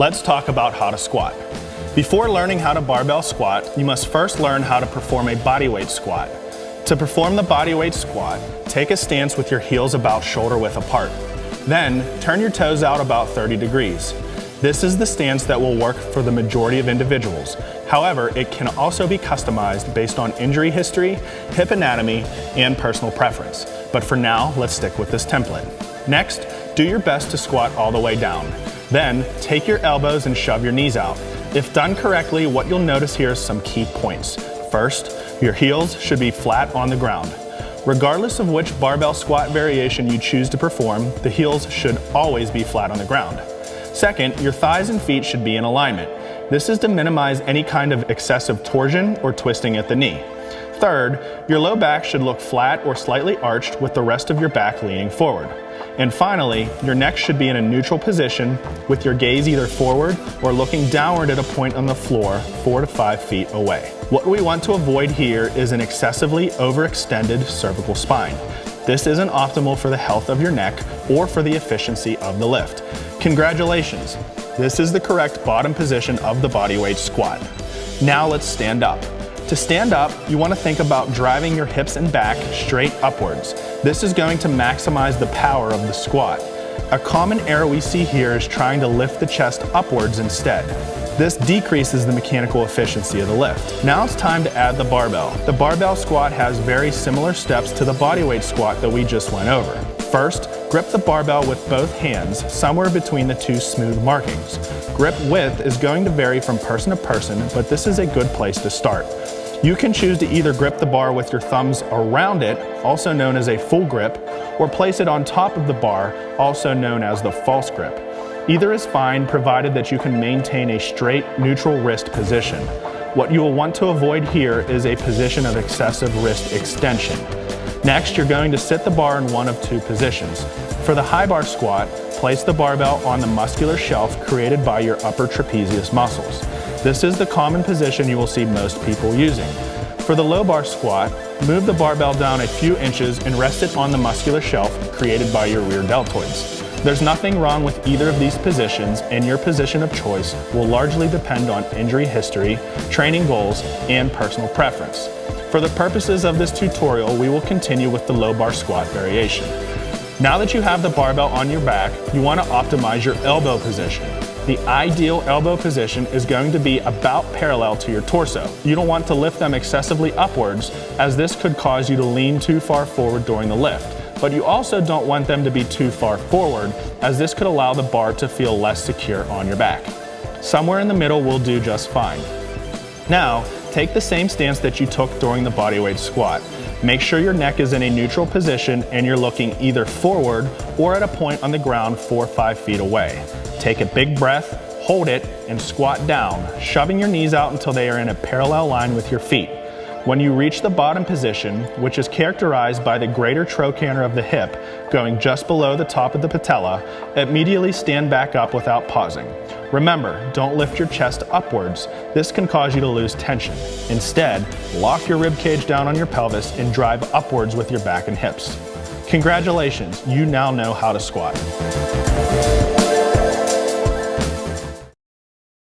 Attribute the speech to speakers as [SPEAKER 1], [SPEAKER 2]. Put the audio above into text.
[SPEAKER 1] let's talk about how to squat. Before learning how to barbell squat, you must first learn how to perform a bodyweight squat. To perform the bodyweight squat, take a stance with your heels about shoulder width apart. Then, turn your toes out about 30 degrees. This is the stance that will work for the majority of individuals. However, it can also be customized based on injury history, hip anatomy, and personal preference. But for now, let's stick with this template. Next, do your best to squat all the way down. Then, take your elbows and shove your knees out. If done correctly, what you'll notice here is some key points. First, your heels should be flat on the ground. Regardless of which barbell squat variation you choose to perform, the heels should always be flat on the ground. Second, your thighs and feet should be in alignment. This is to minimize any kind of excessive torsion or twisting at the knee. Third, your low back should look flat or slightly arched with the rest of your back leaning forward. And finally, your neck should be in a neutral position with your gaze either forward or looking downward at a point on the floor 4 to 5 feet away. What we want to avoid here is an excessively overextended cervical spine. This isn't optimal for the health of your neck or for the efficiency of the lift. Congratulations! This is the correct bottom position of the bodyweight squat. Now let's stand up. To stand up, you want to think about driving your hips and back straight upwards. This is going to maximize the power of the squat. A common error we see here is trying to lift the chest upwards instead. This decreases the mechanical efficiency of the lift. Now it's time to add the barbell. The barbell squat has very similar steps to the bodyweight squat that we just went over. First, grip the barbell with both hands somewhere between the two smooth markings. Grip width is going to vary from person to person, but this is a good place to start. You can choose to either grip the bar with your thumbs around it, also known as a full grip, or place it on top of the bar, also known as the false grip. Either is fine, provided that you can maintain a straight, neutral wrist position. What you will want to avoid here is a position of excessive wrist extension. Next, you're going to sit the bar in one of two positions. For the high bar squat, place the barbell on the muscular shelf created by your upper trapezius muscles. This is the common position you will see most people using. For the low bar squat, move the barbell down a few inches and rest it on the muscular shelf created by your rear deltoids. There's nothing wrong with either of these positions, and your position of choice will largely depend on injury history, training goals, and personal preference. For the purposes of this tutorial, we will continue with the low bar squat variation. Now that you have the barbell on your back, you want to optimize your elbow position. The ideal elbow position is going to be about parallel to your torso. You don't want to lift them excessively upwards, as this could cause you to lean too far forward during the lift. But you also don't want them to be too far forward, as this could allow the bar to feel less secure on your back. Somewhere in the middle will do just fine. Now, take the same stance that you took during the bodyweight squat. Make sure your neck is in a neutral position and you're looking either forward or at a point on the ground 4 or 5 feet away. Take a big breath, hold it, and squat down, shoving your knees out until they are in a parallel line with your feet. When you reach the bottom position, which is characterized by the greater trochanter of the hip going just below the top of the patella, immediately stand back up without pausing. Remember, don't lift your chest upwards. This can cause you to lose tension. Instead, lock your rib cage down on your pelvis and drive upwards with your back and hips. Congratulations, you now know how to squat.